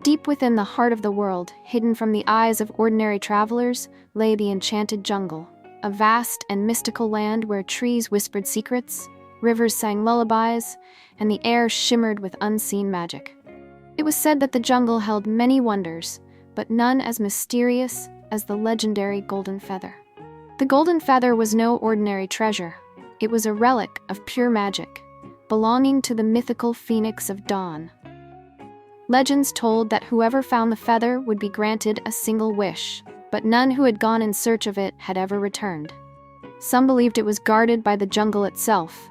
Deep within the heart of the world, hidden from the eyes of ordinary travelers, lay the Enchanted Jungle, a vast and mystical land where trees whispered secrets, rivers sang lullabies, and the air shimmered with unseen magic. It was said that the jungle held many wonders, but none as mysterious as the legendary golden feather. The golden feather was no ordinary treasure. It was a relic of pure magic, belonging to the mythical Phoenix of Dawn. Legends told that whoever found the feather would be granted a single wish, but none who had gone in search of it had ever returned. Some believed it was guarded by the jungle itself.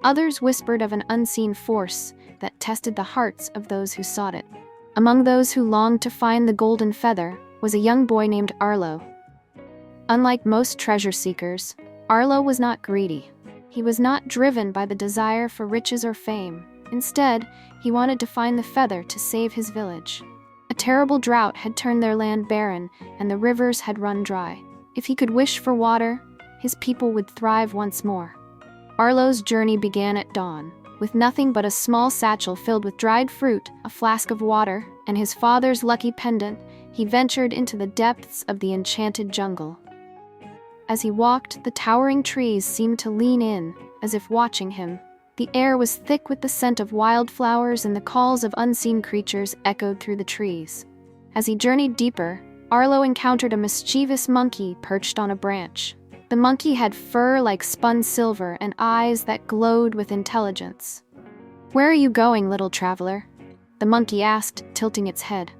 Others whispered of an unseen force that tested the hearts of those who sought it. Among those who longed to find the golden feather was a young boy named Arlo. Unlike most treasure seekers, Arlo was not greedy. He was not driven by the desire for riches or fame. Instead, he wanted to find the feather to save his village. A terrible drought had turned their land barren, and the rivers had run dry. If he could wish for water, his people would thrive once more. Arlo's journey began at dawn. With nothing but a small satchel filled with dried fruit, a flask of water, and his father's lucky pendant, he ventured into the depths of the Enchanted Jungle. As he walked, the towering trees seemed to lean in, as if watching him. The air was thick with the scent of wildflowers, and the calls of unseen creatures echoed through the trees. As he journeyed deeper, Arlo encountered a mischievous monkey perched on a branch. The monkey had fur like spun silver and eyes that glowed with intelligence. "Where are you going, little traveler?" the monkey asked, tilting its head.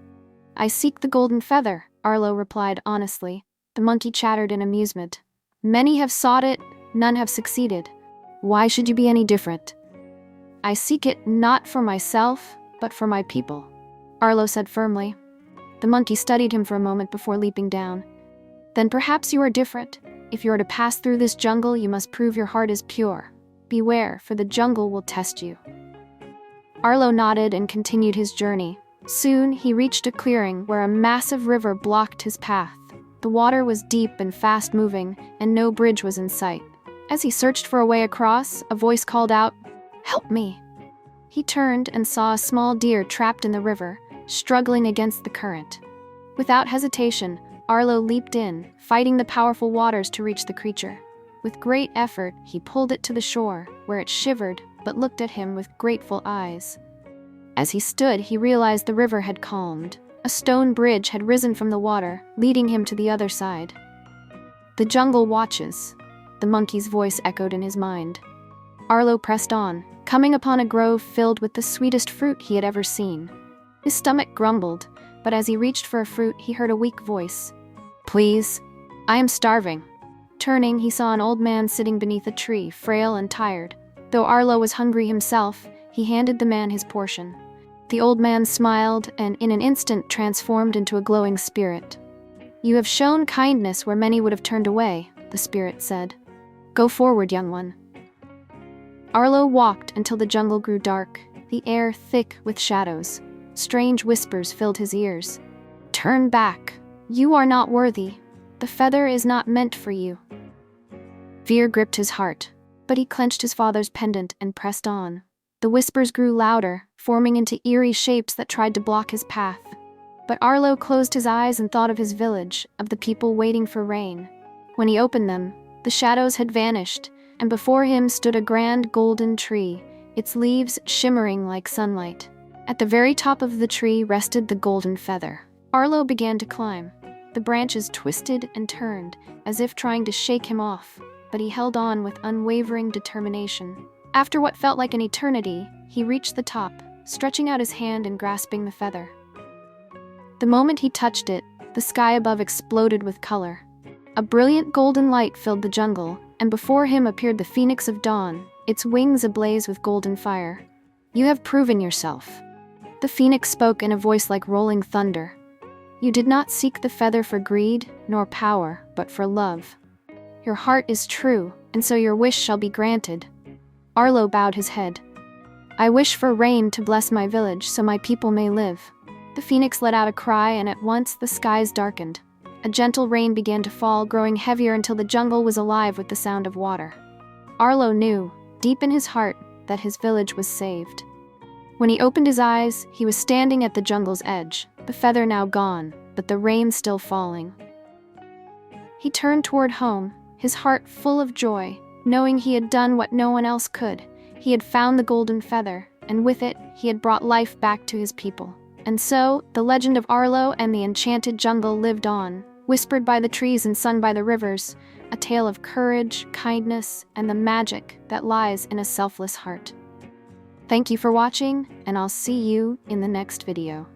"I seek the golden feather," Arlo replied honestly. The monkey chattered in amusement. "Many have sought it, none have succeeded. Why should you be any different?" "I seek it not for myself, but for my people," Arlo said firmly. The monkey studied him for a moment before leaping down. "Then perhaps you are different. If you are to pass through this jungle, you must prove your heart is pure. Beware, for the jungle will test you." Arlo nodded and continued his journey. Soon, he reached a clearing where a massive river blocked his path. The water was deep and fast-moving, and no bridge was in sight. As he searched for a way across, a voice called out, "Help me!" He turned and saw a small deer trapped in the river, struggling against the current. Without hesitation, Arlo leaped in, fighting the powerful waters to reach the creature. With great effort, he pulled it to the shore, where it shivered but looked at him with grateful eyes. As he stood, he realized the river had calmed. A stone bridge had risen from the water, leading him to the other side. "The jungle watches," the monkey's voice echoed in his mind. Arlo pressed on, coming upon a grove filled with the sweetest fruit he had ever seen. His stomach grumbled, but as he reached for a fruit, he heard a weak voice. "Please, I am starving." Turning, he saw an old man sitting beneath a tree, frail and tired. Though Arlo was hungry himself, he handed the man his portion. The old man smiled and in an instant transformed into a glowing spirit. "You have shown kindness where many would have turned away," the spirit said. "Go forward, young one." Arlo walked until the jungle grew dark, the air thick with shadows. Strange whispers filled his ears. "Turn back. You are not worthy. The feather is not meant for you." Fear gripped his heart, but he clenched his father's pendant and pressed on. The whispers grew louder, forming into eerie shapes that tried to block his path. But Arlo closed his eyes and thought of his village, of the people waiting for rain. When he opened them, the shadows had vanished, and before him stood a grand golden tree, its leaves shimmering like sunlight. At the very top of the tree rested the golden feather. Arlo began to climb. The branches twisted and turned, as if trying to shake him off, but he held on with unwavering determination. After what felt like an eternity, he reached the top, stretching out his hand and grasping the feather. The moment he touched it, the sky above exploded with color. A brilliant golden light filled the jungle, and before him appeared the Phoenix of Dawn, its wings ablaze with golden fire. "You have proven yourself." The Phoenix spoke in a voice like rolling thunder. "You did not seek the feather for greed, nor power, but for love. Your heart is true, and so your wish shall be granted." Arlo bowed his head. "I wish for rain to bless my village so my people may live." The Phoenix let out a cry, and at once the skies darkened. A gentle rain began to fall, growing heavier until the jungle was alive with the sound of water. Arlo knew, deep in his heart, that his village was saved. When he opened his eyes, he was standing at the jungle's edge, the feather now gone, but the rain still falling. He turned toward home, his heart full of joy, knowing he had done what no one else could. He had found the golden feather, and with it, he had brought life back to his people. And so, the legend of Arlo and the Enchanted Jungle lived on, whispered by the trees and sung by the rivers, a tale of courage, kindness, and the magic that lies in a selfless heart. Thank you for watching, and I'll see you in the next video.